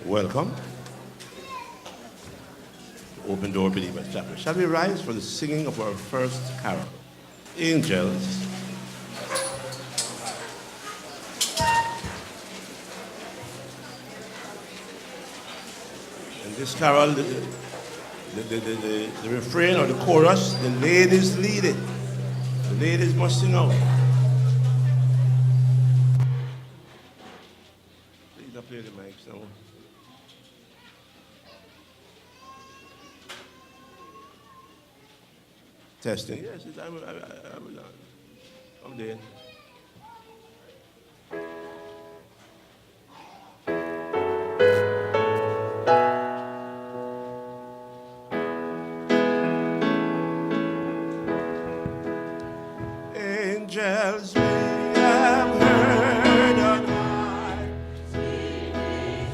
Welcome to Open Door Believers Chapel. Shall we rise for the singing of our first carol? Angels. And this carol, the refrain or the chorus, the ladies lead it. The ladies must sing out. Please don't play the mics now. Testing. Yes, I'm there. Angels we have heard on high, singing,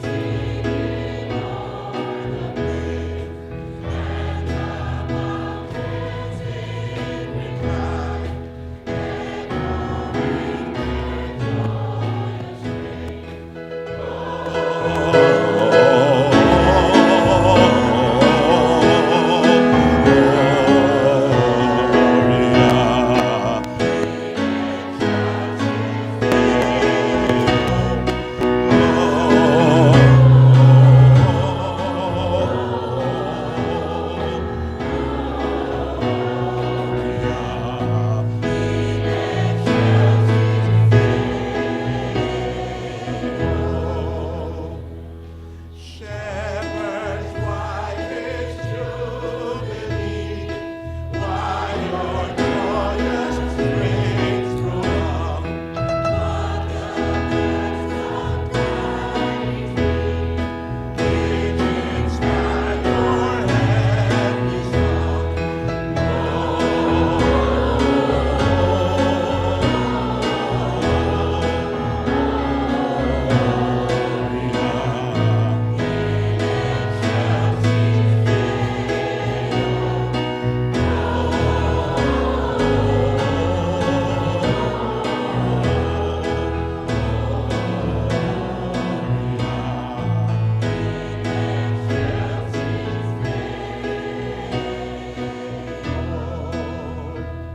singing on the plain, and the mountains in reply, echoing their Shepherds, why this jubilee? Why your joyous strains prolong? What the best of tidings be? Agents by your heavenly song.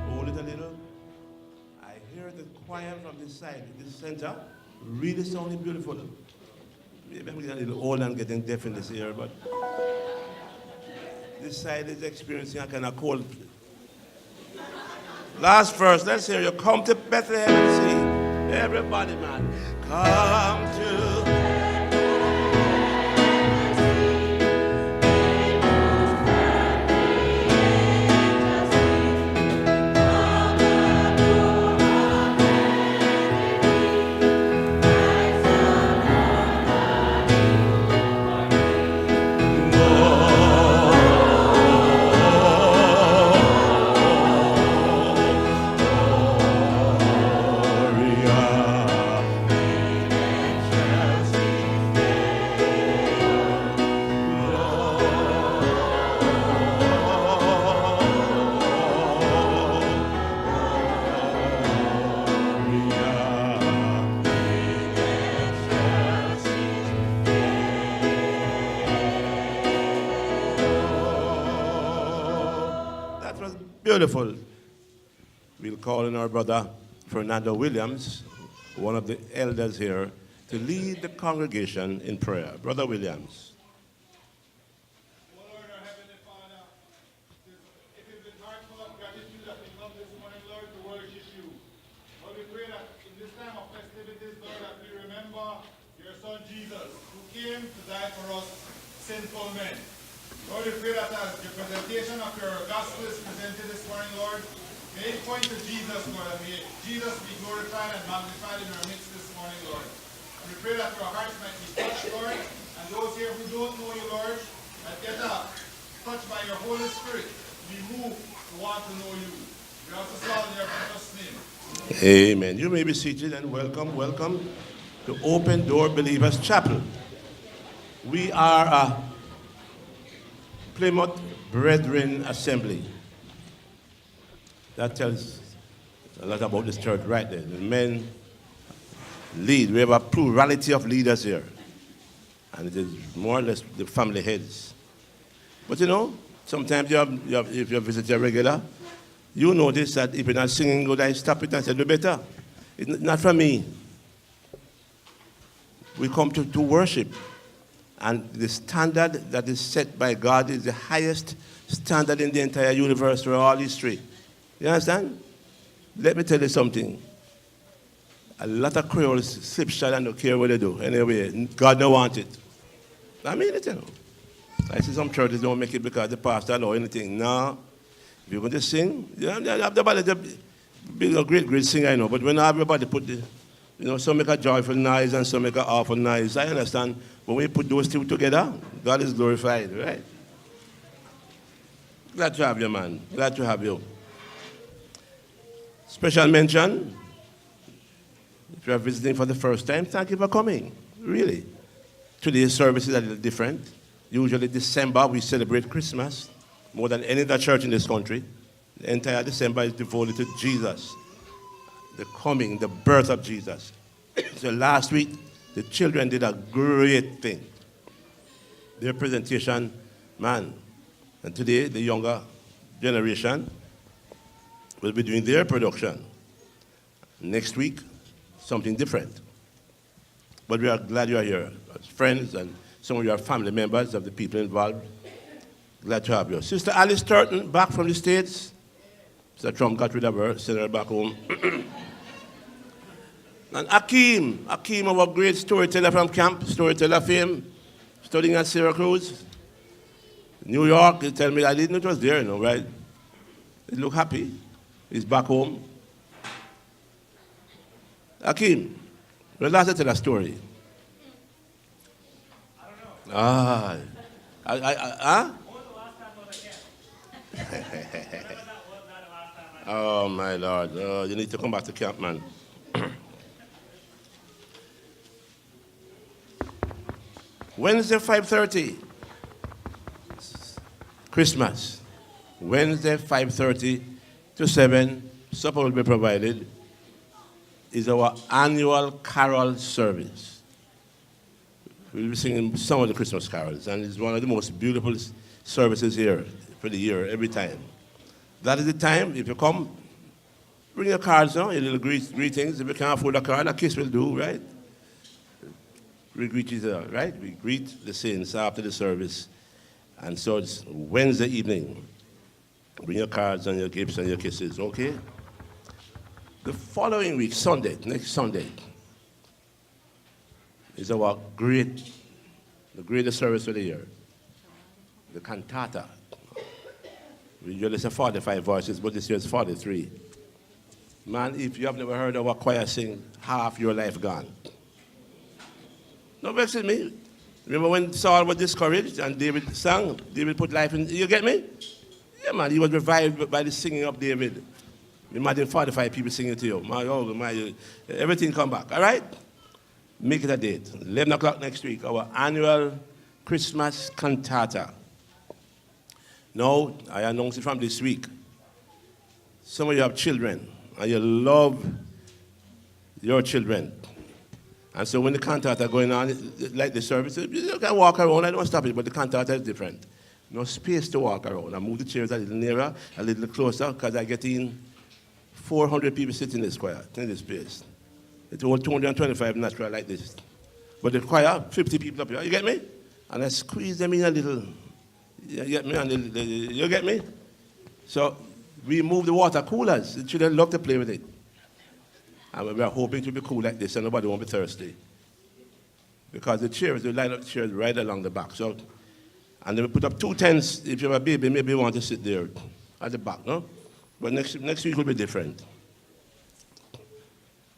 Hold it a little. I hear the choir from this side, this center, really sounding beautiful. Maybe I'm getting a little old and getting deaf in this ear, but this side is experiencing a kind of cold. Last verse, let's hear you. Come to Bethlehem and sing. Everybody, man. Come to That was beautiful. We'll call in our brother Fernando Williams, one of the elders here, to lead the congregation in prayer. Brother Williams. Oh Lord, our Heavenly Father, it is with heartful of gratitude that we come this morning, Lord, to worship you. Lord, we pray that in this time of festivities, Lord, that we remember your Son Jesus, who came to die for us sinful men. Lord, we pray that as the presentation of your gospel is presented this morning, Lord, may it point to Jesus, Lord, and may Jesus be glorified and magnified in our midst this morning, Lord. And we pray that our hearts might be touched, Lord, and those here who don't know you, Lord, that get touched by your Holy Spirit, be moved to want to know you. We also saw in your precious name. Amen. You may be seated and welcome to Open Door Believers Chapel. We are a Plymouth Brethren Assembly. That tells a lot about this church right there. The men lead. We have a plurality of leaders here. and it is more or less the family heads. But you know, sometimes if you visit a regular, you notice that if you're not singing good, I stop it and say, do better. It's not from me. We come to worship. And the standard that is set by God is the highest standard in the entire universe for all history. You understand? Let me tell you something. A lot of Creoles slip shot and don't care what they do. Anyway, God don't want it. I mean it, you know. I see some churches don't make it because the pastor or anything. No. If you're going to sing, you have the be a great singer, I know. But when everybody put the, you know, some make a joyful noise and some make a awful noise. I understand. But when you put those two together, God is glorified, right? Glad to have you, man. Glad to have you. Special mention. If you are visiting for the first time, thank you for coming. Really. Today's service is a little different. Usually December, we celebrate Christmas more than any other church in this country. The entire December is devoted to Jesus, the coming, the birth of Jesus. So last week, the children did a great thing. Their presentation, man. And today, the younger generation will be doing their production. Next week, something different. But we are glad you are here as friends and some of your family members of the people involved. Glad to have you. Sister Alice Turton, back from the States. Mr. Trump got rid of her, sent her back home. And Akeem, our great storyteller from camp, storyteller fame, studying at Syracuse. New York, he tell me, I didn't know it was there, you know, right? He look happy. He's back home. Akeem, when last I tell a story? I don't know. Ah. When was the last time I was at camp? Oh, my Lord. Oh, you need to come back to camp, man. Wednesday, 5:30. Christmas. Wednesday, 5:30 to 7. Supper will be provided. Is our annual carol service. We'll be singing some of the Christmas carols, and it's one of the most beautiful services here for the year, every time. That is the time, if you come, bring your cards, no? Your little greetings. If you can't afford a card, a kiss will do, right? We greet each other, right? We greet the saints after the service. And so it's Wednesday evening. Bring your cards and your gifts and your kisses, okay? The following week, Sunday, next Sunday, is our the greatest service of the year, the cantata. We usually say 45 voices, but this year it's 43. Man, if you have never heard our choir sing, half your life gone. No vex with me. Remember when Saul was discouraged and David sang? David put life in, you get me? Yeah, man, he was revived by the singing of David. Imagine 45 people singing to you. Everything come back, all right? Make it a date. 11 o'clock next week, our annual Christmas cantata. Now, I announce it from this week. Some of you have children, and you love your children. And so when the cantata going on, like the service, you can walk around, I don't stop it, but the cantata is different. No space to walk around. I move the chairs a little nearer, a little closer, because I get in 400 people sitting in this choir, in this place. It's all 225 natural like this. But the choir, 50 people up here, you get me? And I squeeze them in a little. You get me? You get me? So we move the water coolers. The children love to play with it. And we are hoping to be cool like this so nobody won't be thirsty. Because the chairs, we line up the chairs right along the back. So, and then we put up 2 tents. If you have a baby, maybe you want to sit there at the back, no? But next week will be different.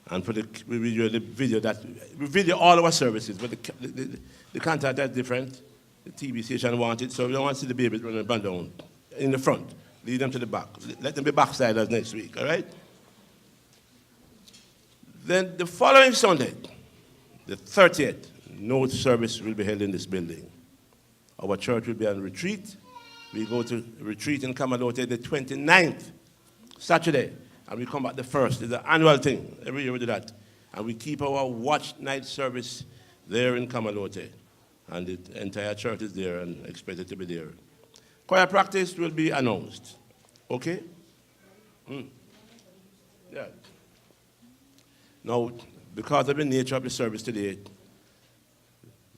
And for we video all our services, but the cantata is different. The TV station want it, so we don't want to see the babies running up and down in the front. Lead them to the back. Let them be backsiders next week, all right? Then the following Sunday, the 30th, no service will be held in this building. Our church will be on retreat. We go to retreat in Camalote the 29th, Saturday, and we come back the 1st. It's an annual thing. Every year we do that. And we keep our watch night service there in Camalote. And the entire church is there and expected to be there. Choir practice will be announced. Okay? Yeah. Now, because of the nature of the service today,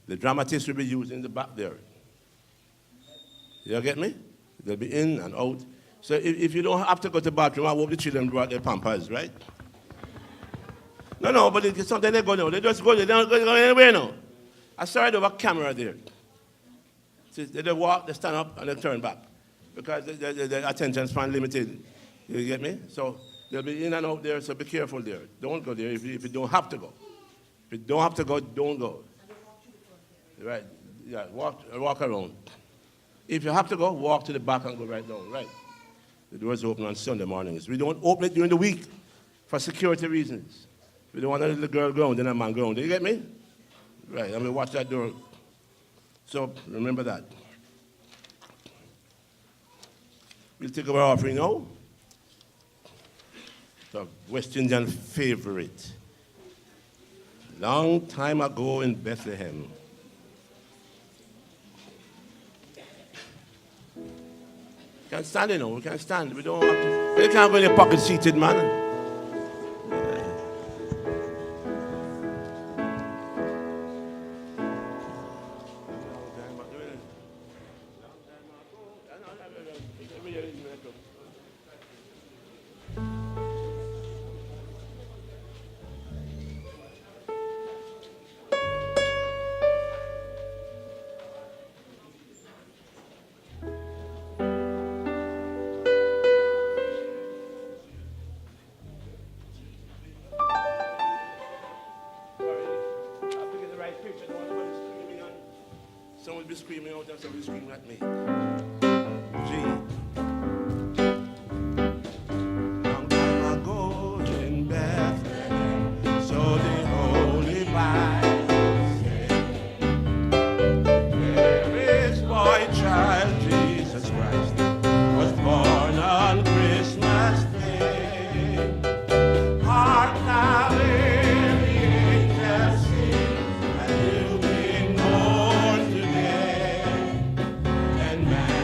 the dramatists will be used in the back there. You get me? They'll be in and out. So if you don't have to go to the bathroom, I hope the children brought their pampers, right? No, but sometimes they go now. They just go there. They don't go anywhere now. I saw it over camera there. So they walk, they stand up, and they turn back. Because the attention span limited. You get me? So they'll be in and out there, so be careful there. Don't go there if you don't have to go. If you don't have to go, don't go. Right. Yeah, walk around. If you have to go, walk to the back and go right down. Right. The doors open on Sunday mornings. We don't open it during the week for security reasons. We don't want a little girl ground and a man ground. Do you get me? Right. I mean, watch that door. So remember that. We'll take our offering now. The West Indian favorite. Long time ago in Bethlehem. We can stand, you know. We can stand. We don't have to. We can't go in the pocket seated, man. Someone will be screaming out and someone will be screaming at me. Long time ago in Bethlehem, so the Holy Bible said, there is boy child Jesus Christ was born on Christmas Day. Hark now, hear the angels sing, and you've been born today, and man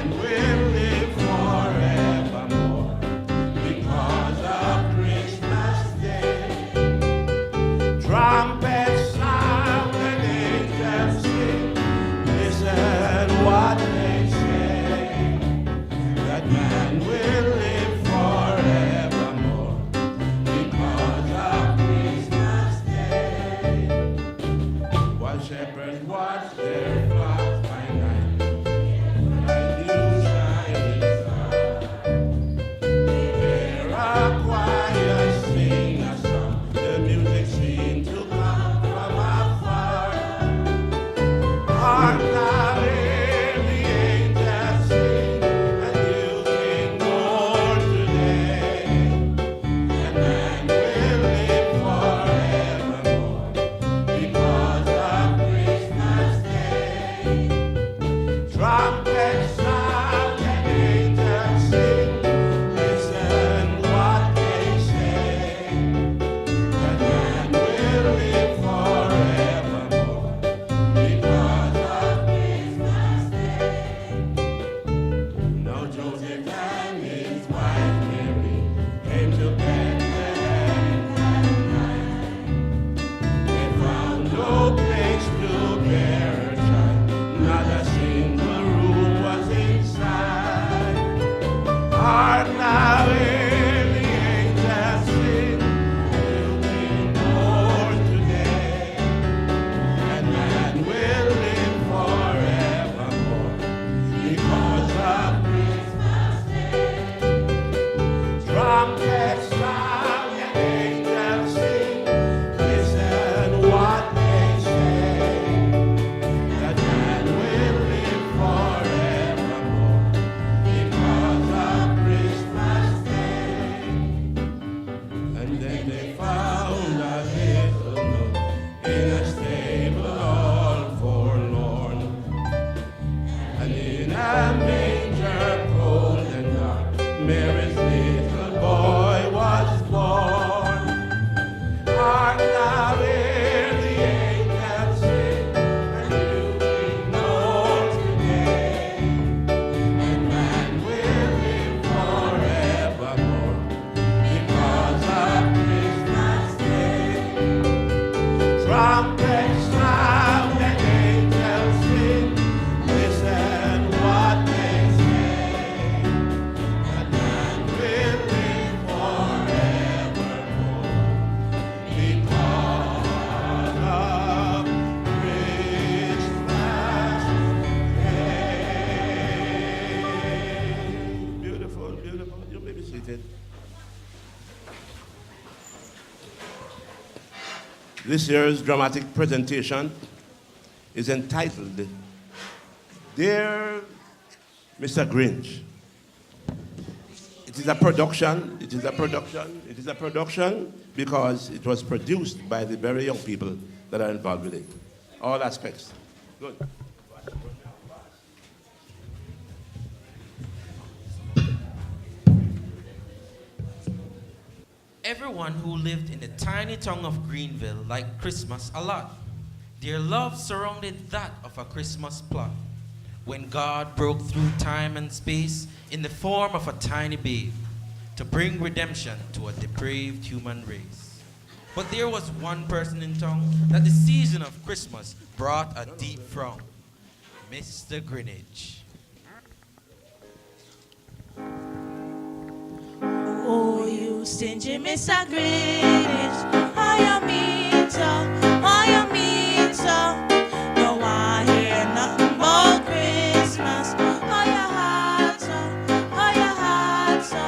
This year's dramatic presentation is entitled, Dear Mr. Grinch. It is a production because it was produced by the very young people that are involved with it. All aspects. Good. Everyone who lived in the tiny town of Greenville liked Christmas a lot. Their love surrounded that of a Christmas plot. When God broke through time and space in the form of a tiny babe to bring redemption to a depraved human race. But there was one person in town that the season of Christmas brought a deep frown. Mr. Grinage. Oh, you stingy Mr. Grinage, how you mean so, how you mean so. No, I hear nothing about Christmas. How you had so, how you had so.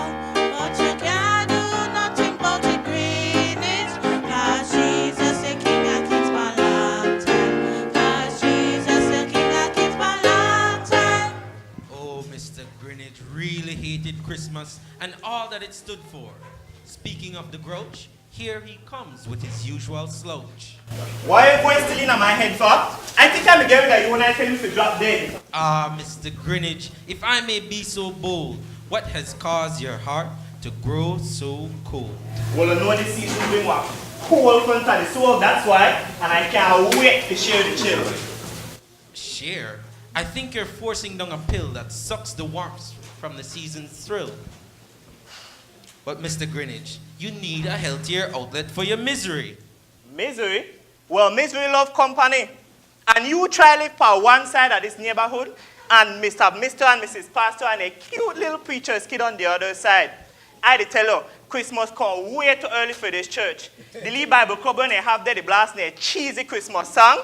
But you can't do nothing about the Grinage. 'Cause Jesus the King of Kings for a long time. 'Cause Jesus the King of Kings for a long time. Oh, Mr. Grinage really hated Christmas and all that it stood for. Speaking of the grouch, here he comes with his usual slouch. Why are you going still in my head for? I think I'm getting that you when I tell you to drop dead. Ah, Mr. Grinage, if I may be so bold, what has caused your heart to grow so cold? Well, I know this season bring what? Cold front of the soul, that's why. And I can't wait to share the chill. Share? I think you're forcing down a pill that sucks the warmth from the season's thrill. But Mr. Grinage, you need a healthier outlet for your misery. Misery? Well, misery love company. And you try live for one side of this neighborhood, and Mr. and Mrs. Pastor and a cute little preacher's kid on the other side. I tell you, Christmas come way too early for this church. The Lee Bible Club when they have there, the blast their cheesy Christmas song.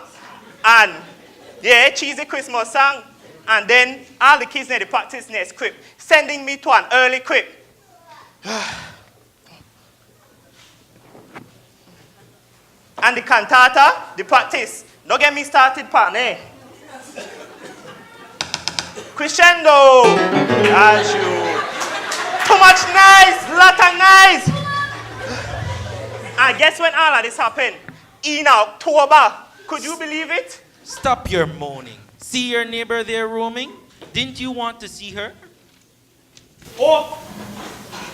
And, yeah, cheesy Christmas song. And then all the kids need to practice their script, sending me to an early crib. And the cantata, the practice. Don't get me started, partner. Crescendo. As you. Too much nice, lot of nice. And guess when all of this happened? In October. Could you believe it? Stop your moaning. See your neighbor there roaming? Didn't you want to see her? Oh,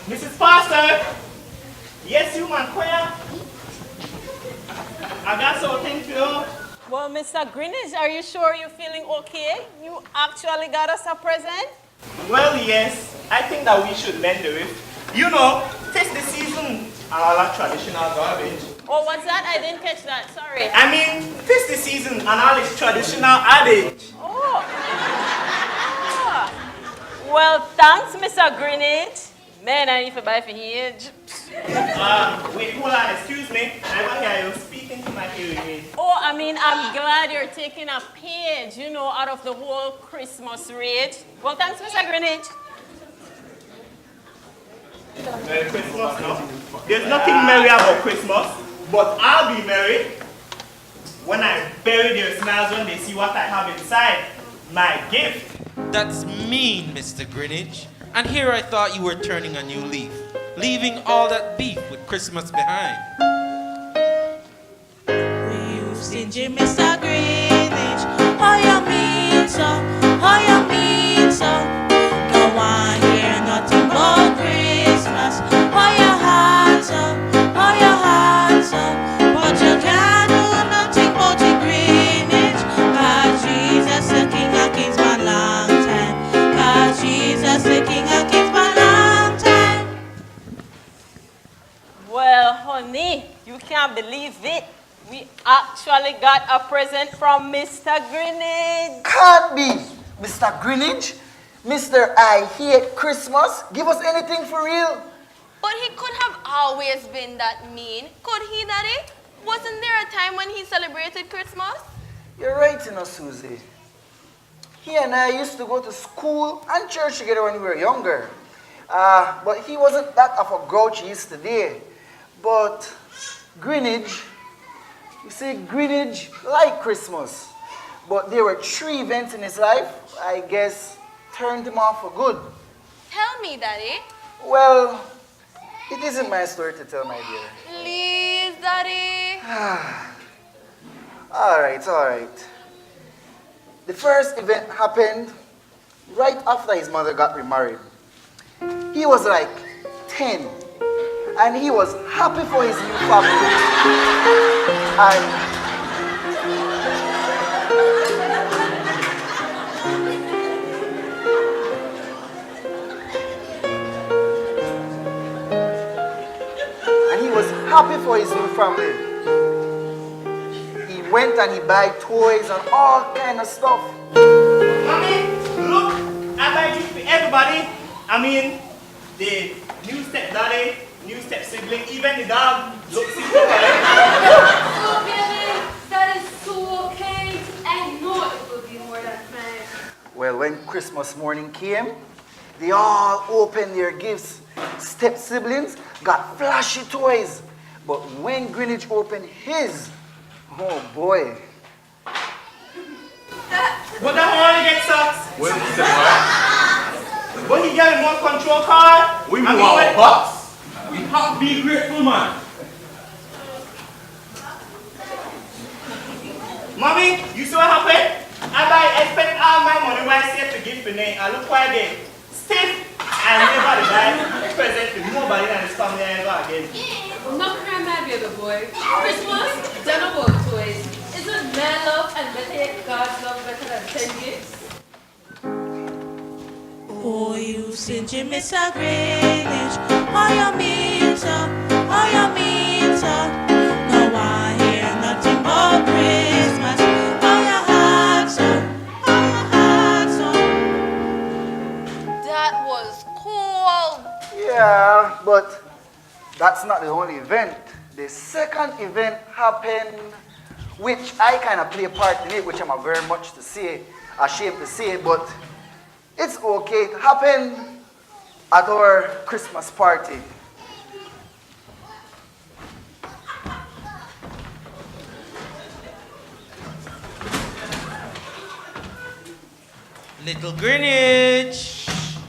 Mrs. Pastor. Yes, you man, choir. I got something for you. Well, Mr. Grinage, are you sure you're feeling okay? You actually got us a present? Well, yes. I think that we should mend the rift. You know, taste the season and all that traditional garbage. Oh, what's that? I didn't catch that. Sorry. I mean, taste the season and all its traditional adage. Oh. Ah. Well, thanks, Mr. Grinage. Man, I need to buy for age. Wait, hold on, excuse me. I want to hear you speaking to my hearing aid. Oh, I mean, I'm glad you're taking a page, you know, out of the whole Christmas rage. Well, thanks, Mr. Grinage. Merry Christmas, no? There's nothing merry about Christmas, but I'll be merry when I bury their smiles when they see what I have inside. My gift. That's mean, Mr. Grinage. And here I thought you were turning a new leaf, leaving all that beef with Christmas behind. You stingy Mr. Grinage, how you mean so, how you mean so. No one hear nothing but Christmas. How you had so, how you had so. But you can't do nothing but the Grinage. 'Cause Jesus the King of Kings for a long time. 'Cause Jesus the King of Kings for a long time. Well, honey, you can't believe it. We actually got a present from Mr. Grinage. Can't be, Mr. Grinage. Mr. I hate Christmas. Give us anything for real. But he could have always been that mean. Could he, Daddy? Wasn't there a time when he celebrated Christmas? You're right, you know, Susie. He and I used to go to school and church together when we were younger. But he wasn't that of a grouch he is today. But Grinage, You see, Grinage liked Christmas, but there were 3 events in his life, I guess, turned him off for good. Tell me, Daddy. Well, it isn't my story to tell, my dear. Please, Daddy. All right. The first event happened right after his mother got remarried. He was like 10, and he was happy for his new family. And he was happy for his new family. He went and he bought toys and all kind of stuff. Mommy, look, I buy gift for everybody. I mean, the new stepdaddy, new step sibling, even the dog. Look, see what Oh, baby, that is so kind. I know it will be more than fine. Well, when Christmas morning came, they all opened their gifts. Step siblings got flashy toys. But when Grinage opened his, oh boy. But that one get socks. Wait a second. But he got a more control card. We want a box. We have to be grateful, man. Mommy, you see what happened? I spent all my money when I saved to give for name. I look why they stiff and never buy present to nobody and his family ever again. No crime, my baby boy. Christmas, done about toys. Isn't man love and better God's love better than 10 gifts? Oh, you stingy Mr. Grinage, how you mean so, how you mean so. No, I hear nothing but Christmas. How you had so, how you had so. That was cool. Yeah, but that's not the only event. The second event happened, which I kind of play a part in it, which I'm very much ashamed to say, but it's okay. It happened at our Christmas party. Little Grinage.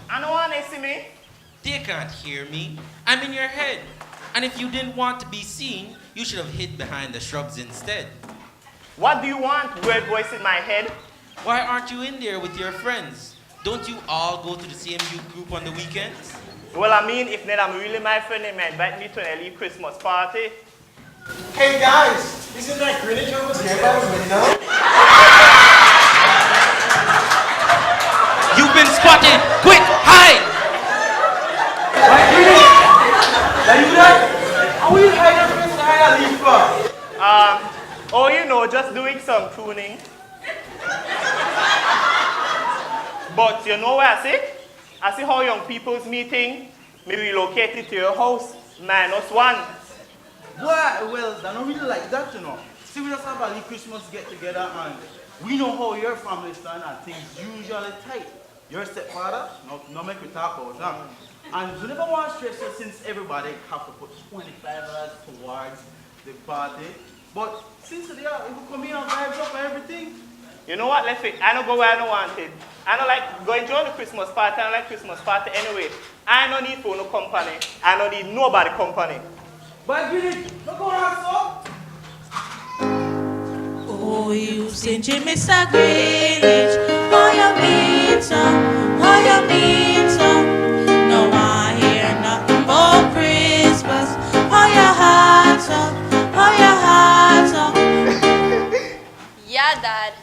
I don't want to see me. They can't hear me. I'm in your head. And if you didn't want to be seen, you should have hid behind the shrubs instead. What do you want, weird voice in my head? Why aren't you in there with your friends? Don't you all go to the same youth group on the weekends? Well, I mean, if not, I'm really my friend, they might invite me to an early Christmas party. Hey guys, isn't that Grinage over there by the window? You've been spotted! Quick, hide! Are you there? How will you hide your face behind a leaf for? Oh, you know, just doing some pruning. But you know what I see? I see how young people's meeting may relocate it to your house, -1. Why? Well, I don't really like that, you know. See, we just have a little Christmas get together and we know how your family stand and things usually tight. Your stepfather, no make we talk about that. And we never want to stress you since everybody have to put $25 towards the party. But since they are, it will come in and vibes up and everything. You know what, let's say, I don't go where I don't want it. I don't like going to the Christmas party, I don't like Christmas party anyway. I don't need for no company. I don't need nobody company. But Grinage, don't go around so. Oh, you stingy Mr. Grinage, how you mean so, how you mean so. No, I hear nothing but Christmas. How you had so, how you had so. Yeah, Dad.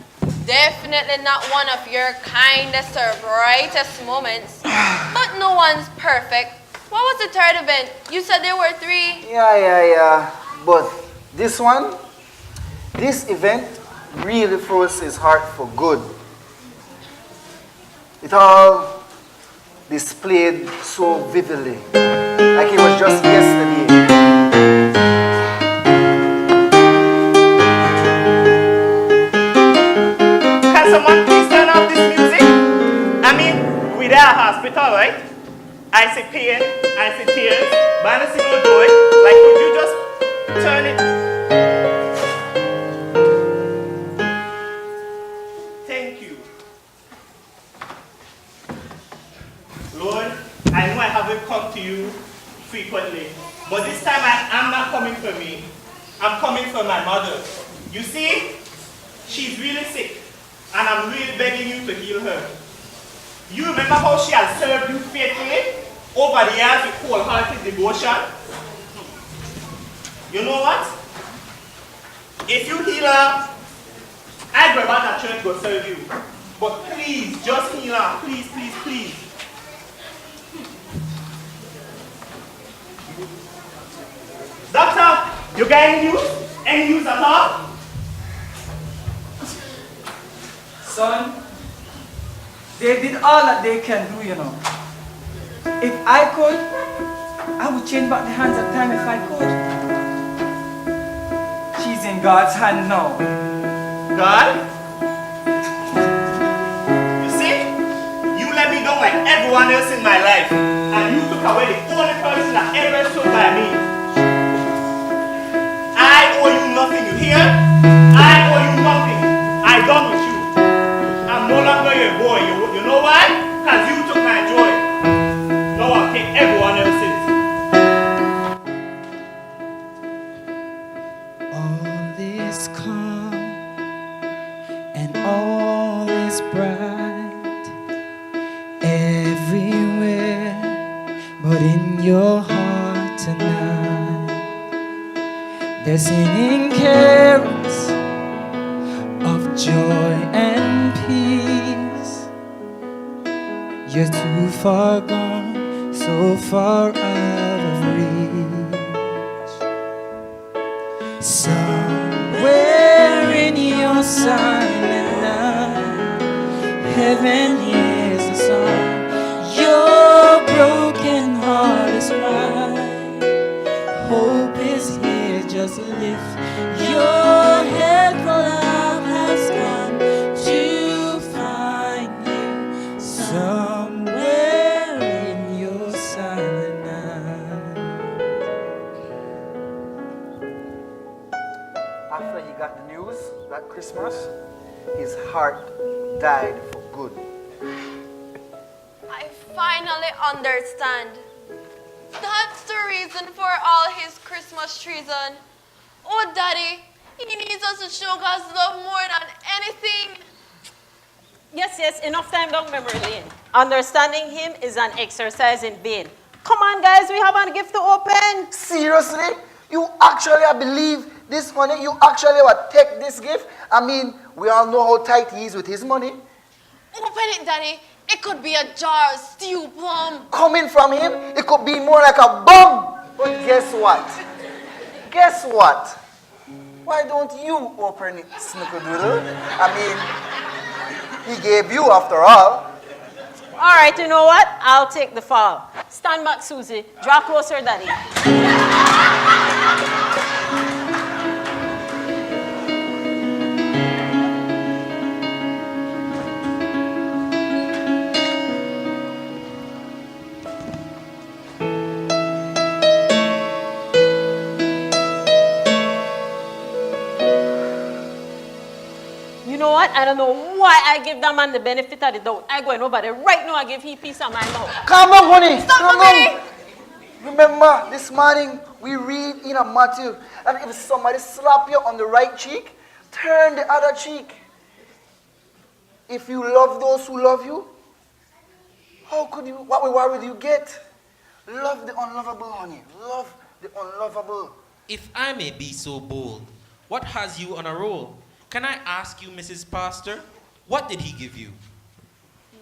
Definitely not one of your kindest or brightest moments. But no one's perfect. What was the third event? You said there were 3. Yeah. But this event really froze his heart for good. It all displayed so vividly, like it was just yesterday. Can someone please turn off this music? I mean, we're at a hospital, right? I see pain, I see tears, but I don't see no joy. Like, could you just turn it? will come to you frequently. But this time I'm not coming for me. I'm coming for my mother. You see, she's really sick, and I'm really begging you to heal her. You remember how she has served you faithfully over the years with wholehearted devotion? You know what? If you heal her, I'd go back to church to serve you. But please, just heal her. Please, please, please. Doctor, you got any news? Any news at all? Son, they did all that they can do, you know. If I could, I would change back the hands of time if I could. She's in God's hand now. God? You see? You let me down like everyone else in my life. And you took away the only person that ever stood by me. I owe you nothing, you hear? I owe you nothing. I'm done with you. I'm no longer your boy. You know why? Because you took my joy. Now I'll take everyone else's. All is calm and all is bright everywhere, but in your heart tonight. They're singing carols of joy and peace. You're too far gone, so far out of reach. Somewhere in your silent night, heaven hears a song. Your broken heart is crying. Hope is here. Just lift your head, for love has come to find you somewhere in your silent night. After he got the news that Christmas, his heart died for good. I finally understand. That's the reason for all his Christmas treason. Oh, Daddy, he needs us to show God's love more than anything. Yes, enough time down memory lane. Understanding him is an exercise in vain. Come on, guys, we have a gift to open. Seriously? You actually believe this money? You actually would take this gift? I mean, we all know how tight he is with his money. Open it, Daddy. It could be a jar of stewed plum. Coming from him, it could be more like a bomb. But guess what? Guess what? Why don't you open it, Snickerdoodle? I mean, he gave you after all. All right, you know what? I'll take the fall. Stand back, Susie. Draw closer, Daddy. You know what? I don't know why I give that man the benefit of the doubt. I go over there right now. I give him peace of mind now. Come on, honey. Stop, Come on. Remember, this morning we read in a Matthew that if somebody slap you on the right cheek, turn the other cheek. If you love those who love you, how could you? What reward will you get? Love the unlovable, honey. Love the unlovable. If I may be so bold, what has you on a roll? Can I ask you, Mrs. Pastor, what did he give you?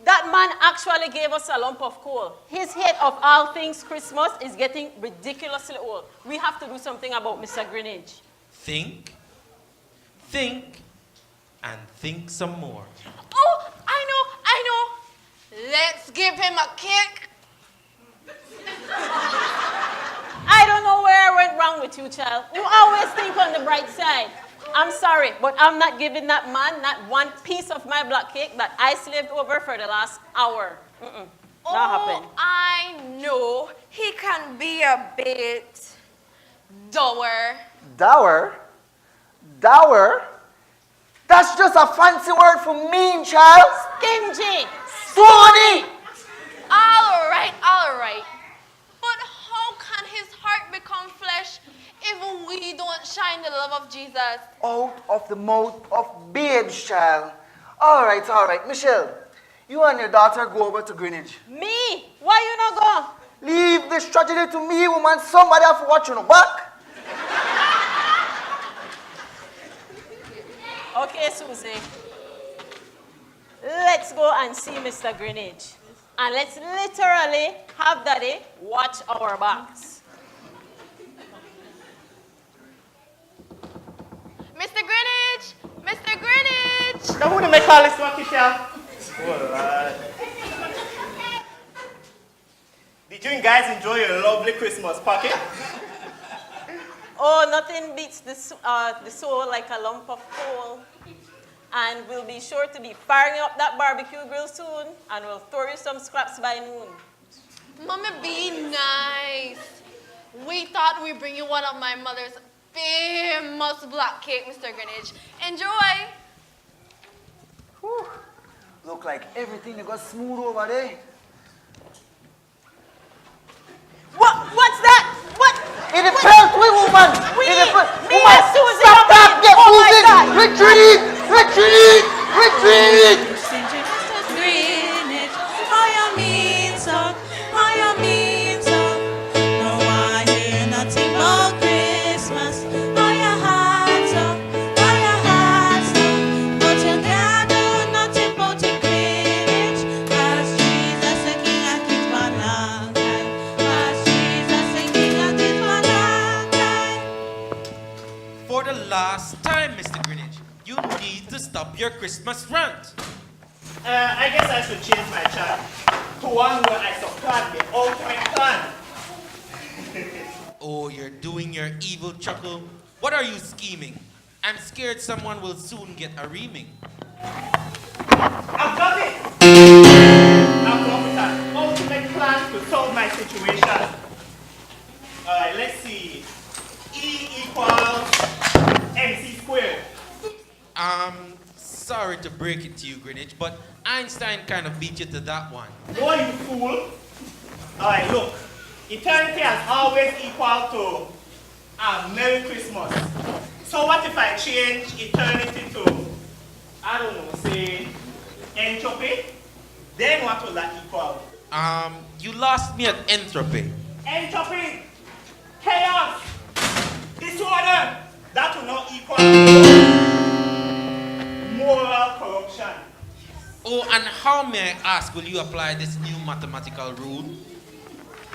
That man actually gave us a lump of coal. His hate of all things Christmas is getting ridiculously old. We have to do something about Mr. Grinage. Think, and think some more. Oh, I know. Let's give him a kick. I don't know where I went wrong with you, child. You always think on the bright side. I'm sorry, but I'm not giving that man not one piece of my black cake that I slaved over for the last hour. Not happen. I know. He can be a bit dour. Dour? Dour? That's just a fancy word for mean, child. Stingy. Phony. All right. own flesh if we don't shine the love of Jesus? Out of the mouth of babes, child. All right. Michelle, you and your daughter go over to Greenwich. Me? Why you not go? Leave this tragedy to me, woman. Somebody have to watch you no back. Okay, Susie. Let's go and see Mr. Grinage. And let's literally have Daddy watch our backs. Mr. Grinage! Mr. Grinage! Now who do make all this work, Michelle? Oh, Lord. Did you guys enjoy your lovely Christmas party? Oh, nothing beats the soul like a lump of coal. And we'll be sure to be firing up that barbecue grill soon, and we'll throw you some scraps by noon. Mommy, be nice. We thought we'd bring you one of my mother's famous black cake, Mr. Grinage. Enjoy. Whew. Look like everything got smooth over there. What's that? What? In the first way, woman. We, In the first, me woman, and Susie stop are that. in. Get Oh my moving. God. Retreat. Retreat. Retreat. Stingy Mr. Grinage, how you mean so, how you mean so. No, I hear nothing but Christmas. How you hide so, how you hide so. But you can't do nothing but the Grinage. 'Cause Jesus the King of Kings for long time. 'Cause Jesus the King of Kings for long time. For the last time, Mr. Grinage, you need to stop your Christmas rant. I guess I should change my chant to one where I supplant the ultimate plan. Oh, you're doing your evil chuckle. What are you scheming? I'm scared someone will soon get a reaming. I've got it! I've come with an ultimate plan to solve my situation. Alright, let's see. E equals MC squared. Sorry to break it to you, Grinage, but Einstein kind of beat you to that one. No, you fool. Alright, look. Eternity has always equal to a Merry Christmas. So what if I change eternity to, I don't know, say, entropy? Then what will that equal? You lost me at entropy. Entropy, chaos, disorder. That will not equal moral corruption. Oh, and how, may I ask, will you apply this new mathematical rule?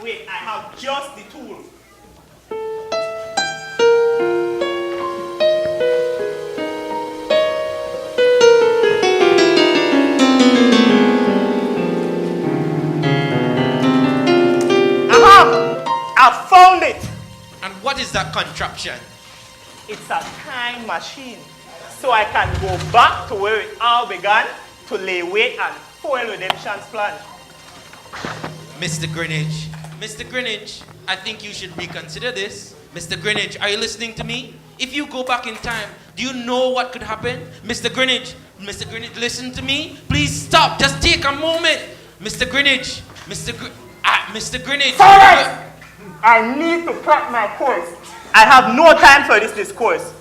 Wait, I have just the tool. I found it. And what is that contraption? It's a time machine. So I can go back to where it all began to lay wait and foil redemption's plan. Mr. Grinage, I think you should reconsider this. Mr. Grinage, are you listening to me? If you go back in time, do you know what could happen? Mr. Grinage, listen to me. Please stop, just take a moment. Mr. Grinage, Mr. Grinage. Silence! I need to prep my course. I have no time for this discourse.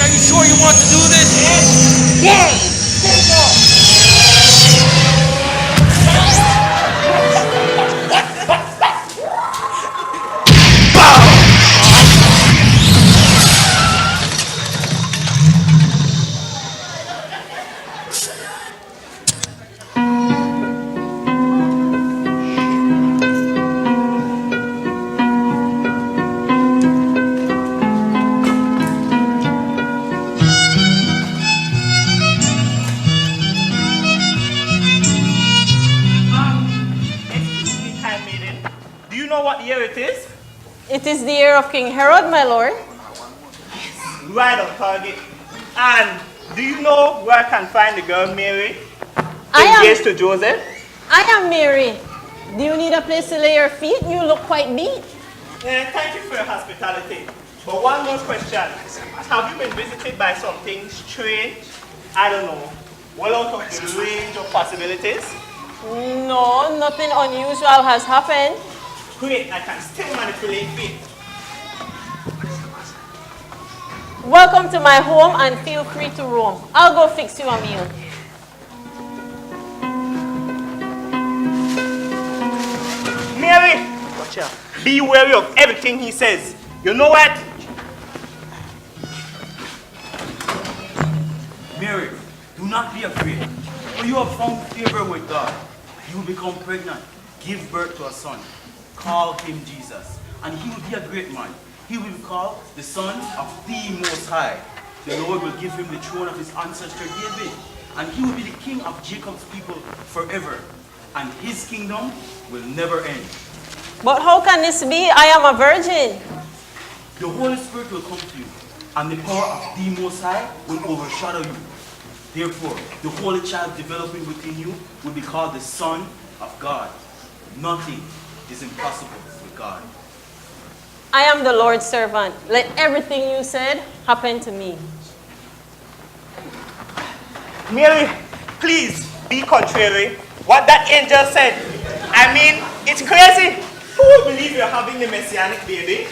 Are you sure you want to do this? Yes! It is the year of King Herod, my lord. Right on target. And Do you know where I can find the girl Mary? I Engaged to Joseph? I am Mary. Do you need a place to lay your feet? You look quite beat. Yeah, thank you for your hospitality. But one more question. Have you been visited by something strange? I don't know. Well out of the range of possibilities? No, nothing unusual has happened. Great, I can still manipulate fate. Welcome to my home and feel free to roam. I'll go fix you a meal. Mary, gotcha. Be wary of everything he says. You know what? Mary, do not be afraid, for you have found favor with God. You will become pregnant, give birth to a son. Call him Jesus, and he will be a great man. He will be called the Son of the Most High. The Lord will give him the throne of his ancestor David, and he will be the king of Jacob's people forever, and his kingdom will never end. But how can this be? I am a virgin. The Holy Spirit will come to you, and the power of the Most High will overshadow you. Therefore, the Holy Child developing within you will be called the Son of God. Nothing is impossible with God. I am the Lord's servant. Let everything you said happen to me. Mary, please be contrary. What that angel said. I mean, it's crazy. Who would believe you're having the messianic baby?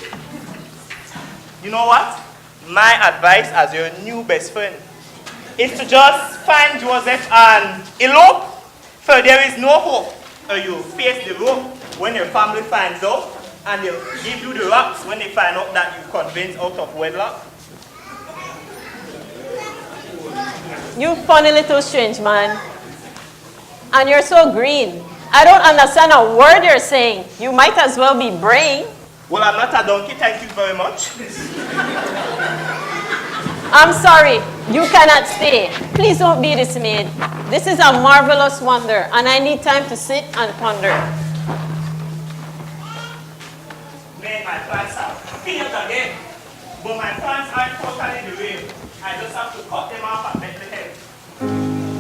You know what? My advice as your new best friend is to just find Joseph and elope, for there is no hope. Or you face the rope when your family finds out, and they'll give you the rocks when they find out that you convinced out of wedlock. You funny little strange man. And you're so green. I don't understand a word you're saying. You might as well be brain. Well, I'm not a donkey, thank you very much. I'm sorry, you cannot stay. Please don't be dismayed. This is a marvelous wonder, and I need time to sit and ponder. Man, my plants have failed again. But my plants aren't totally the way. I just have to cut them off at Bethlehem.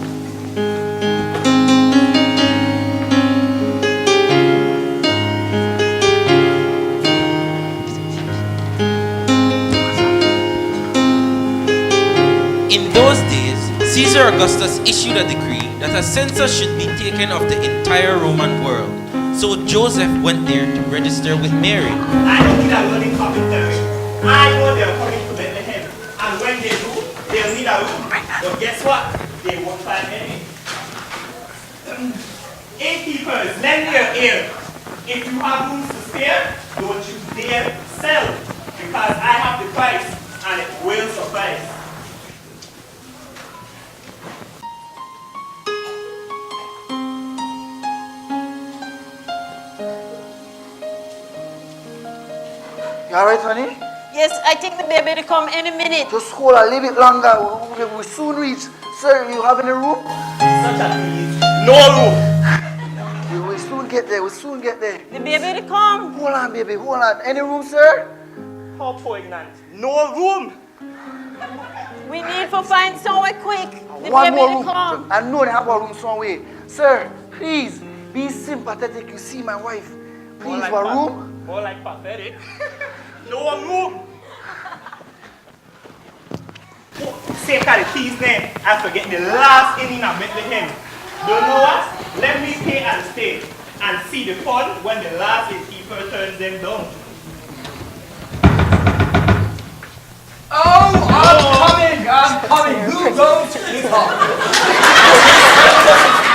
In those days, Caesar Augustus issued a decree that a census should be taken of the entire Roman world. So Joseph went there to register with Mary. I don't need a learning commentary. I know they're coming to Bethlehem. And when they do, they'll need a room. But guess what? They won't find any. Innkeepers, lend me your ear. If you have rooms to spare, don't you dare sell. Because I have the price, and it will suffice. You alright, honey? Yes, I think the baby will come any minute. Just hold a little bit longer. We soon reach. Sir, you have any room? Such a please. No room. We soon get there. We soon get there. The baby will come. Hold on, baby. Hold on. Any room, sir? How poignant. No room. We need to find somewhere quick. The One baby more will room. come. I know they have a room somewhere. Sir, please be sympathetic. You see my wife. Please, More like one room. More like pathetic. No room. Same kind of keys name. I forget the last inning of Bethlehem. Don't know what? Let me pay and stay and see the fun when the last innkeeper turns them down. Oh, I'm coming. Who goes to the top?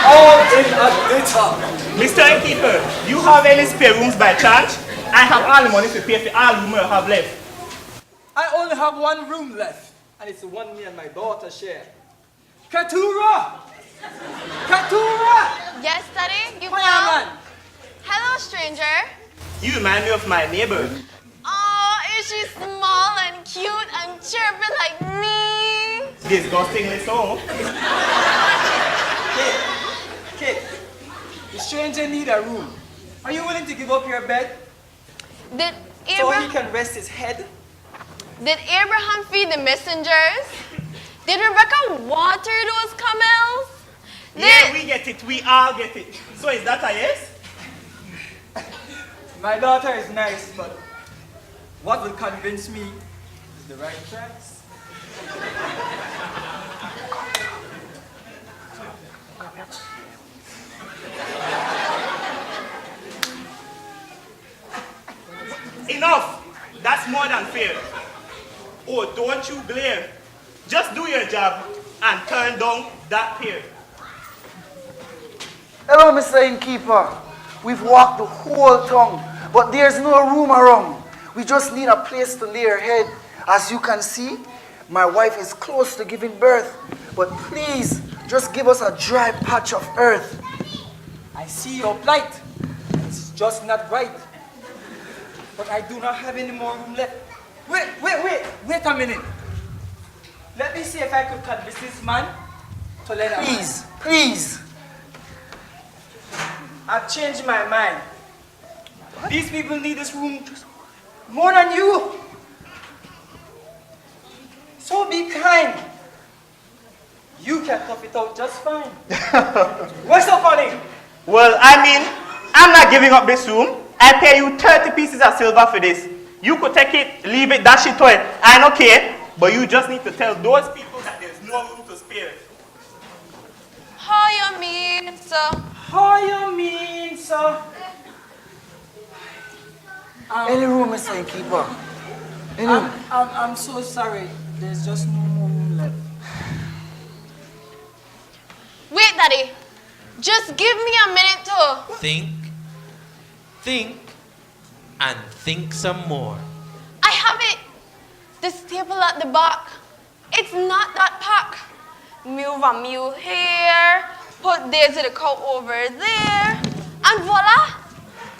All in at the top. Mr. Innkeeper, you have any spare rooms by chance? I have all the money to pay for all room I have left. I only have one room left, and it's the one me and my daughter share. Katura! Katura! Yes, Daddy? You Come well? on, man. Hello, stranger. You remind me of my neighbor. Oh, is she small and cute and chirping like me? Disgustingly so. Kid, the stranger need a room. Are you willing to give up your bed Did so he Abraham, can rest his head? did Abraham feed the messengers? Did Rebecca water those camels? Yeah, we get it. We all get it. So is that a yes? My daughter is nice, but what will convince me is the right price. Enough. That's more than fair. Oh, don't you glare. Just do your job and turn down that peer. Hello, Mr. Innkeeper. We've walked the whole town, but there's no room around. We just need a place to lay her head. As you can see, my wife is close to giving birth, but please, just give us a dry patch of earth. I see your plight. It's just not right. But I do not have any more room left. Wait a minute. Let me see if I could convince this man to let us. Please. I've changed my mind. These people need this room more than you. So be kind. You can tough it out just fine. What's so funny? Well, I mean, I'm not giving up this room. I pay you 30 pieces of silver for this. You could take it, leave it, dash it away. I don't care, but you just need to tell those people that there's no room to spare. How you mean, sir? How you mean, sir? Any room, Mr. Innkeeper? Any room? I'm so sorry. There's just no more room left. Wait, Daddy. Just give me a minute to... Think, and think some more. I have it. The staple at the back. It's not that pack. Move a mule here. Put Daisy the cow over there. And voila.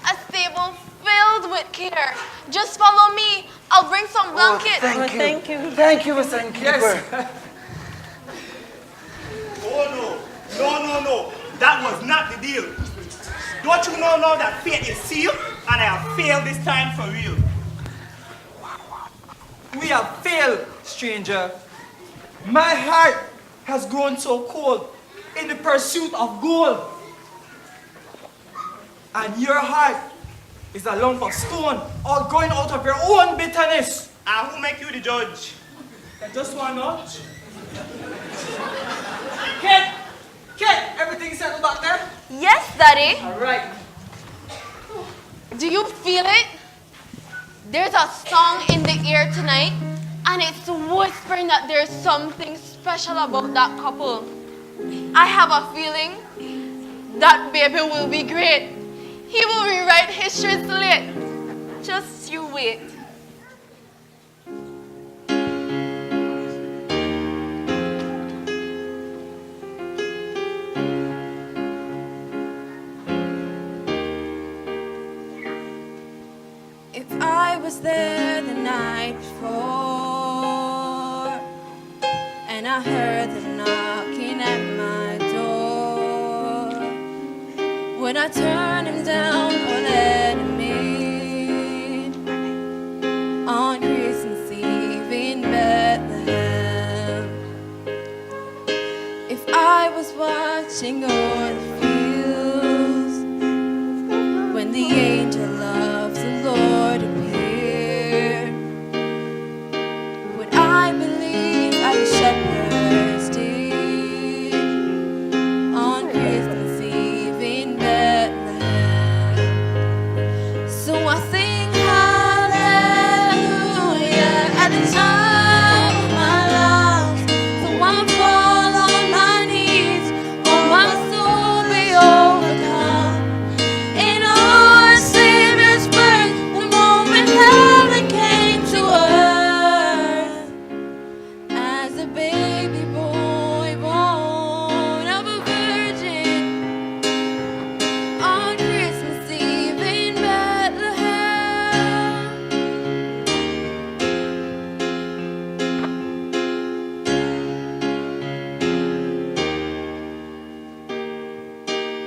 A stable filled with care. Just follow me. I'll bring some blankets. Thank you. Thank you, Mr. Innkeeper. Yes. Oh, no. That was not the deal. Don't you know now that fate is sealed and I have failed this time for real? We have failed, stranger. My heart has grown so cold in the pursuit of gold. And your heart is a lump of stone, all going out of your own bitterness. And who make you the judge? I just want to know. Kate, everything settled back there? Yes, Daddy. All right. Do you feel it? There's a song in the air tonight, and it's whispering that there's something special about that couple. I have a feeling that baby will be great. He will rewrite history's slate. Just you wait. If I was there the night before and I heard them knocking at my door, would I turn him down or let him in on Christmas Eve in Bethlehem? If I was watching o'er the fields when the angel of the Lord appeared, would I believe as the shepherds did on Christmas Eve in Bethlehem? So I sing hallelujah at the top of my lungs. So I fall on my knees, oh my soul be overcome. In our Savior's birth, the moment heaven came to earth, as a baby boy born of a virgin on Christmas Eve in Bethlehem.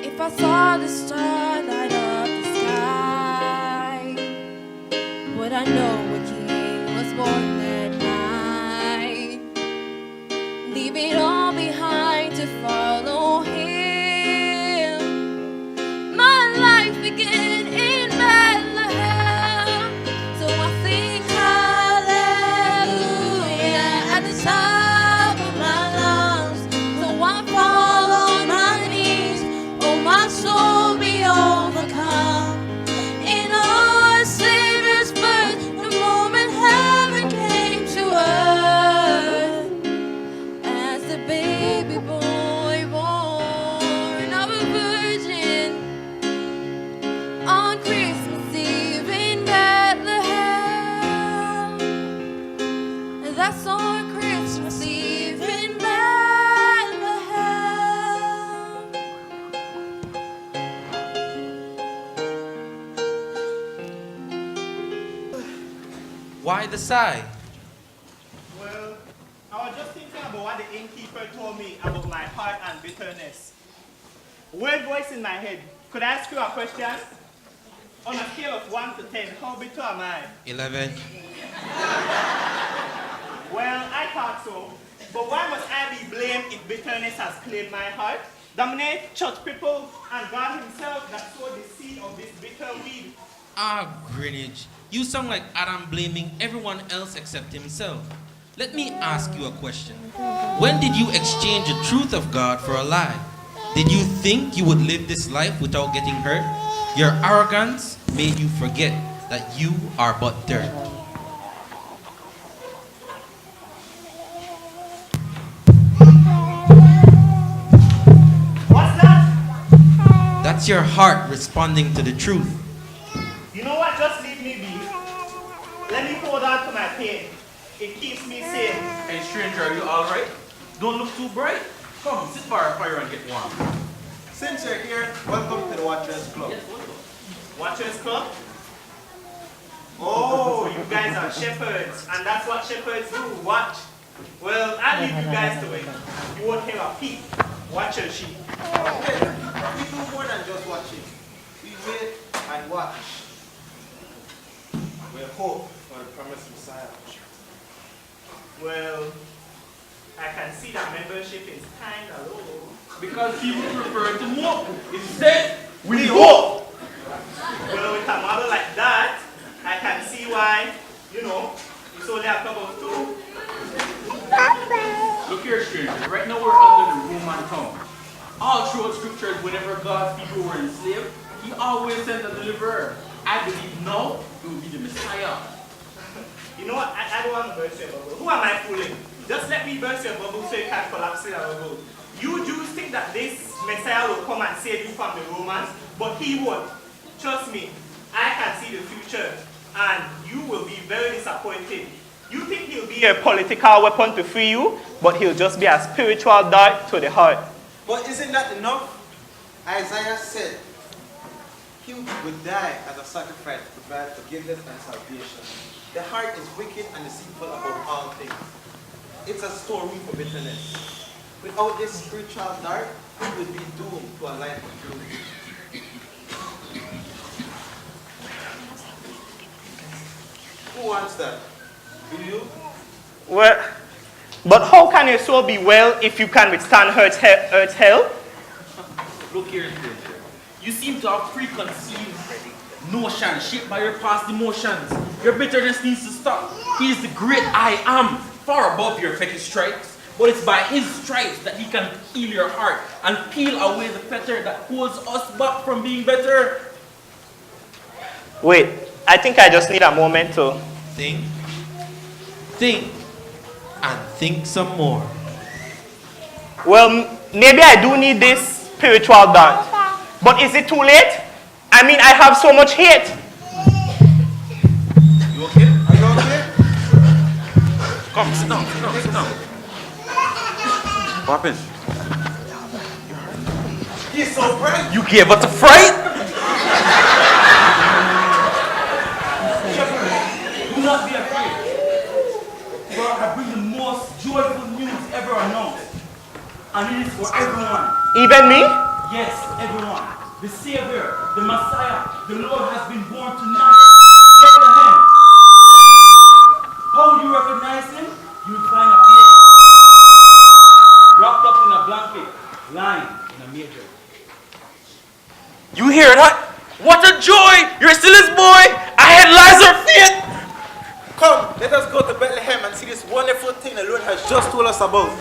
If I saw the star light up the sky, would I know a king was born that night? Why the sigh? Well, I was just thinking about what the innkeeper told me about my heart and bitterness. Weird voice in my head. Could I ask you a question? On a scale of 1 to 10, how bitter am I? 11. Well, I thought so. But why must I be blamed if bitterness has claimed my heart? Dominate church people and God himself that sowed the seed of this bitter weed. Ah, Grinage. You sound like Adam blaming everyone else except himself. Let me ask you a question. When did you exchange the truth of God for a lie? Did you think you would live this life without getting hurt? Your arrogance made you forget that you are but dirt. What's that? That's your heart responding to the truth. You know what? Just leave me be. Let me hold on to my pain. It keeps me sane. Hey stranger, are you alright? Don't look too bright. Come, sit by our fire and get warm. Since you're here, welcome to the Watchers Club. Yes, welcome. Watchers Club? Oh, you guys are shepherds, and that's what shepherds do, watch. Well, I'll leave you guys to it. You won't hear a peep. Watch your sheep. Okay, we do more than just watching. We wait and watch. We hope for the promised Messiah. Well, I can see that membership is kind of low. Because people prefer to mock. Instead, we hope. Well, with a model like that, I can see why, it's only a cup of two. Look here, stranger. Right now we're under the Roman tongue. All throughout scriptures, whenever God's people were enslaved, he always sent a deliverer. I believe now it will be the Messiah. You know what? I don't want to burst your bubble. Who am I fooling? Just let me burst your bubble so you can collapse in our bubble. You Jews think that this Messiah will come and save you from the Romans, but he won't. Trust me, I can see the future, and you will be very disappointed. You think he'll be a political weapon to free you, but he'll just be a spiritual dart to the heart. But isn't that enough? Isaiah said he would die as a sacrifice to provide forgiveness and salvation. The heart is wicked and deceitful above all things. It's a storeroom for bitterness. Without this spiritual dart, we would be doomed to a life of truth. Who wants that? Do you? Well, but how can your soul be well if you can withstand earth's hell? Look here, stranger. You seem to have preconceived notions shaped by your past emotions. Your bitterness needs to stop. He is the great I am, far above your petty stripes. But it's by his stripes that he can heal your heart and peel away the fetter that holds us back from being better. Wait, I think I just need a moment to Think, and think some more. Well, maybe I do need this spiritual dart. But is it too late? I mean, I have so much hate. You okay? Are you okay? Come, sit down. What happened? He's so bright. You gave us a fright? Do not be afraid. For I bring the most joyful news ever announced. And it is for everyone. Even me? Yes, everyone. The Savior, the Messiah, the Lord has been born tonight. Bethlehem. How would you recognize him? You would find a baby wrapped up in a blanket, lying in a manger. You hear that? What a joy! You're still his boy! Ahead lies our fate! Come, let us go to Bethlehem and see this wonderful thing the Lord has just told us about.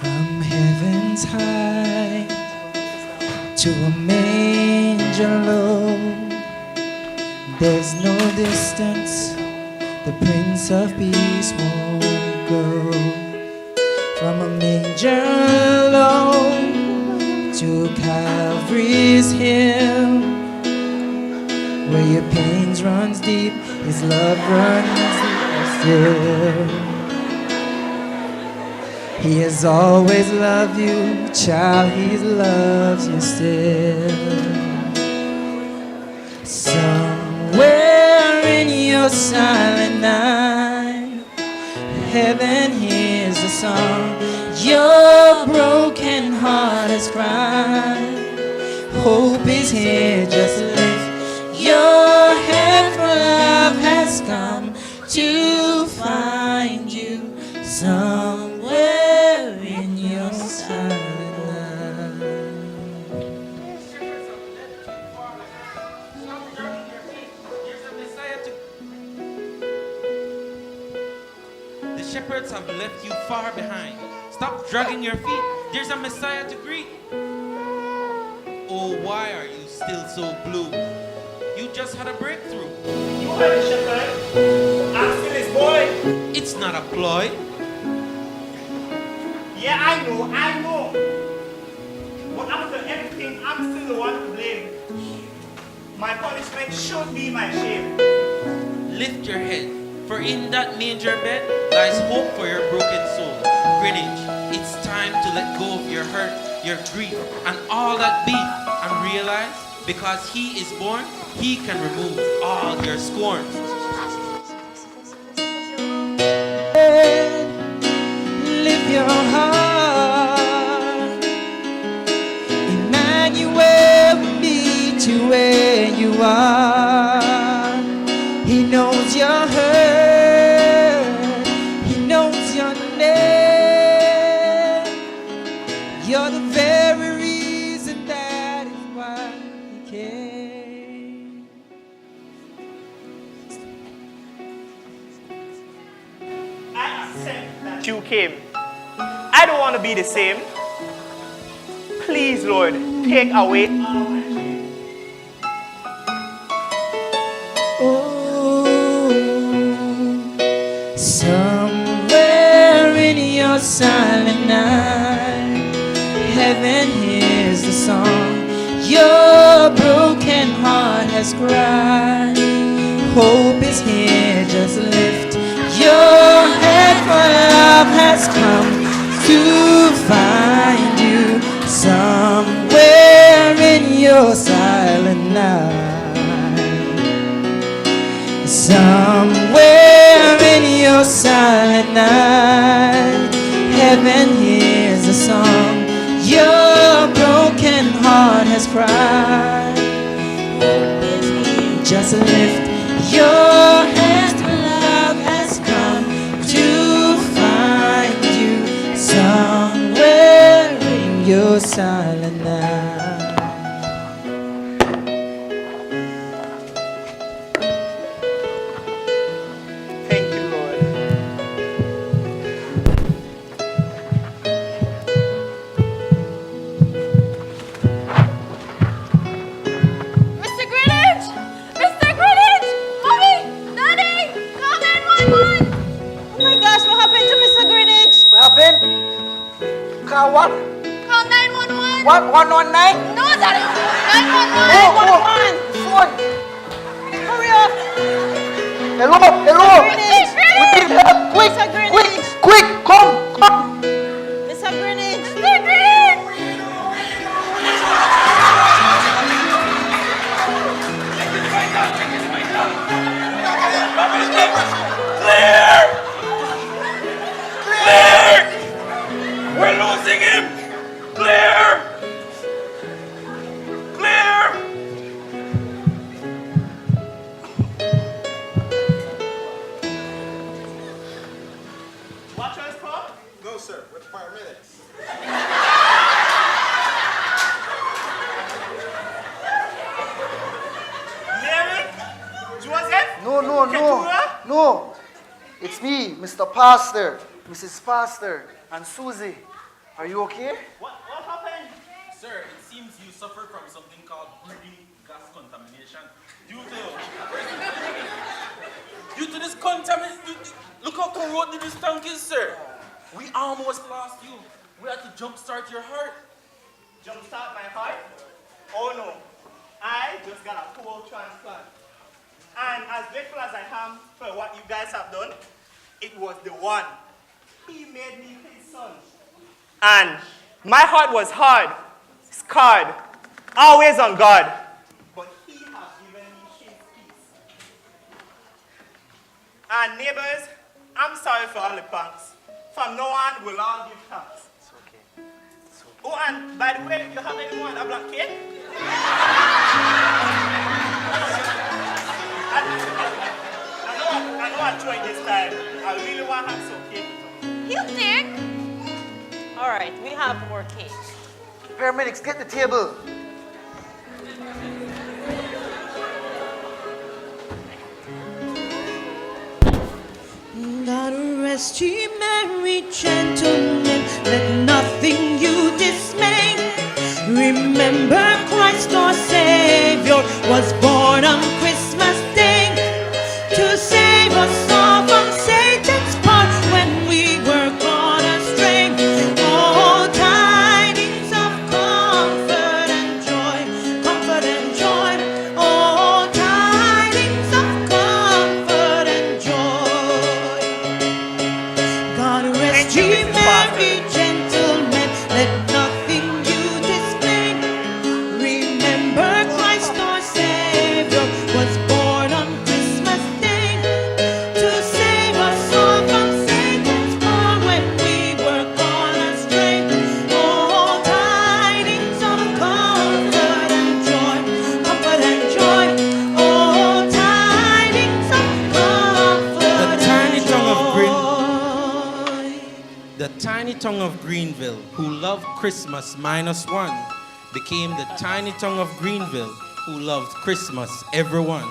From heaven's high to a manger low, there's no distance the Prince of Peace won't go. From a manger low to Calvary's hill, your pains runs deep, his love runs deep still. He has always loved you, child, he loves you still. Somewhere in your silent night, heaven hears the song your broken heart has cried. Hope is here, just lift your head, for love has come to find you somewhere in your silent night. The shepherds have left you far behind. Stop dragging your feet. There's a Messiah to greet. Oh, why are you still so blue? You just had a breakthrough. You heard the shepherd. I'm still his boy. It's not a ploy. Yeah, I know. But after everything, I'm still the one to blame. My punishment should be my shame. Lift your head, for in that manger bed lies hope for your broken soul. Grinage, it's time to let go of your hurt, your grief, and all that be, and realize, because he is born, he can remove all your scorn. Lift your heart, Emmanuel will meet you where you are. He knows your hurt, he knows your name. You're the very reason that is why he came. I accept that you came. I don't want to be the same. Please, Lord, take away all my shame. Oh, somewhere in your silent night, heaven hears the song your broken heart has cried. Hope is here, just lift your head, for love has come to find you somewhere in your silent night. Somewhere in your silent night, heaven hears a song your broken heart has cried. Just lift your hands, for love has come to find you somewhere in your silent night. Thank you, Lord. Mr. Grinage! Mr. Grinage! Mommy! Daddy! Call 911! Oh my gosh, what happened to Mr. Grinage? What happened? Call what? Call 911! What? 119? No, Daddy! 911! Phone. Hurry up. Hello? Grinage. We need help. Quick, Mr. Grinage. quick, come. Mr. Grinage. Mr. Grinage! We're losing him! Clear! Watch us, Pop. No, sir, with paramedics. Mary? Joseph? No. It's me, Mr. Pastor, Mrs. Pastor, and Susie. Are you okay? What happened? Sir, it seems you suffer from something called breathing gas contamination due to this contamination. Look how corroded this tank is, sir. We almost lost you. We had to jumpstart your heart. Jumpstart my heart? Oh no. I just got a full transplant. And as grateful as I am for what you guys have done, it was the one. He made me his son. And my heart was hard, scarred, always on God. But he has given me his peace. And neighbors, I'm sorry for all the thanks. From now on, we'll all give thanks. It's okay. It's okay. Oh, and by the way, you have any more a black cake? I know I'm trying this time. I really want to have some cake. He'll take. All right, we have more cake. Paramedics, get the table. God rest ye merry gentlemen, let nothing you dismay. Remember Christ our Savior was born on Christmas Day to save us all from Satan's power when we were gone astray. Oh, tidings of comfort and joy, comfort and joy. Oh, tidings of comfort and joy. God rest ye merry gentlemen, let nothing you dismay. Remember Christ our Savior was born on Christmas Day to save us all from Satan's power when we were gone astray. Oh, tidings of comfort and joy, comfort and joy. Oh, tidings of comfort The tiny and tongue of joy. The tiny tongue of Greenville, who loved Christmas -1, became the tiny tongue of Greenville, who loved Christmas everyone.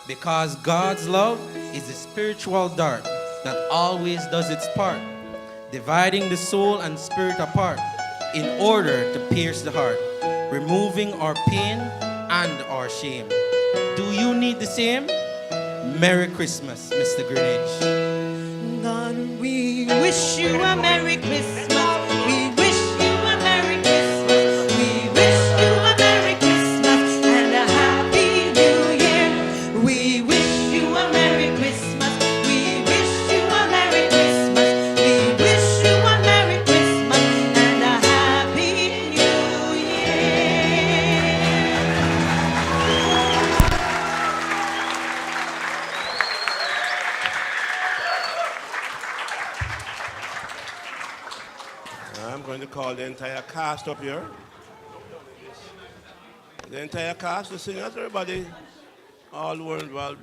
Because God's love is a spiritual dart that always does its part, dividing the soul and spirit apart in order to pierce the heart, removing our pain and our shame. Do you need the same? Merry Christmas, Mr. Grinage. God, we wish you a Merry Christmas. We wish you a Merry Christmas. We wish you a Merry Christmas and a Happy New Year. We wish you a Merry Christmas. We wish you a Merry Christmas. We wish you a Merry Christmas and a Happy New Year. I'm going to call the entire cast up here. The entire cast, the singers, everybody, all were involved.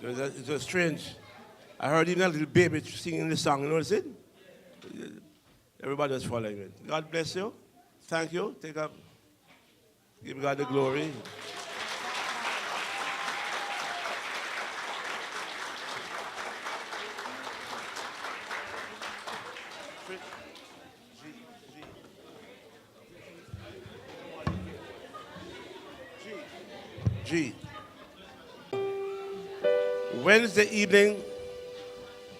It was strange. I heard even a little baby singing the song. You notice it? Everybody was following it. God bless you. Thank you. Take up. Give God the glory. G. Wednesday evening,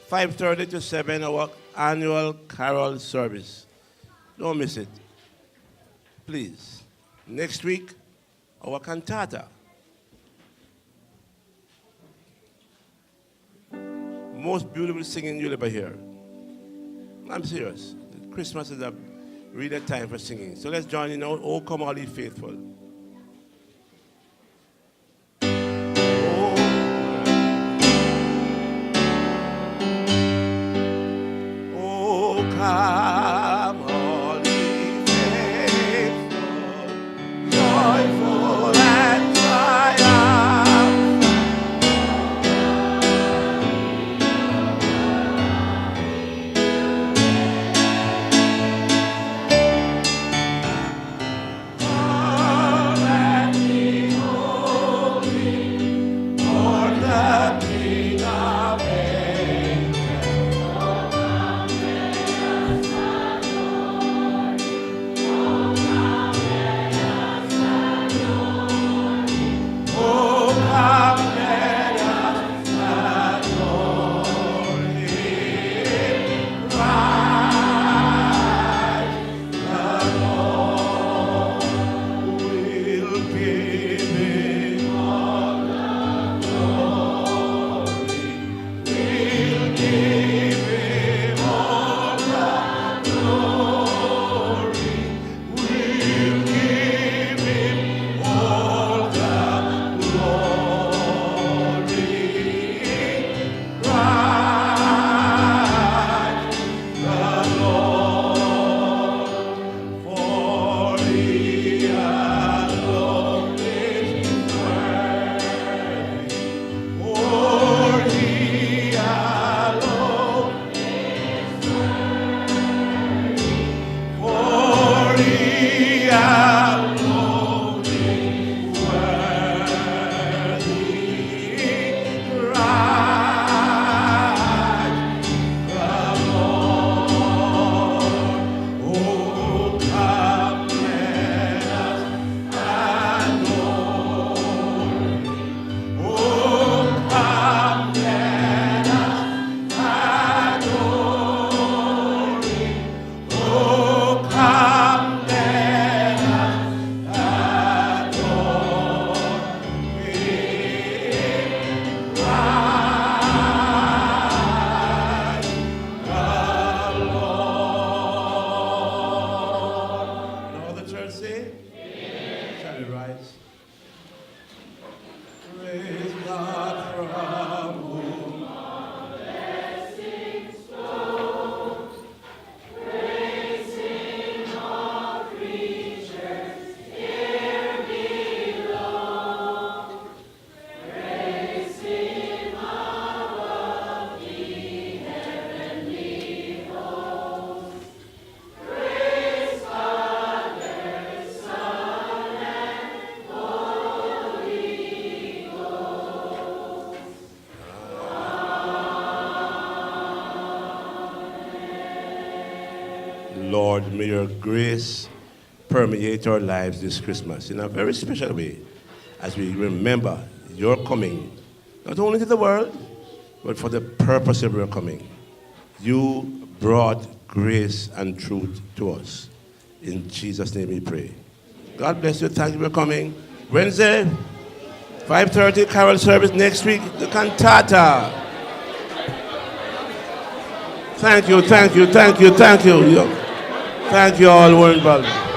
5:30 to 7, our annual carol service. Don't miss it. Please. Next week, our cantata. Most beautiful singing you'll ever hear. I'm serious. Christmas is a really time for singing. So let's join in now. Oh, come all ye faithful. Come, all ye faithful, joyful and triumphant. Come and behold me, for the King of Angels. Lord, may your grace permeate our lives this Christmas in a very special way as we remember your coming, not only to the world, but for the purpose of your coming. You brought grace and truth to us. In Jesus' name we pray. God bless you. Thank you for coming. Wednesday, 5:30, carol service. Next week, the cantata. Thank you, thank you, thank you, thank you. Thank you all, Warren Ball.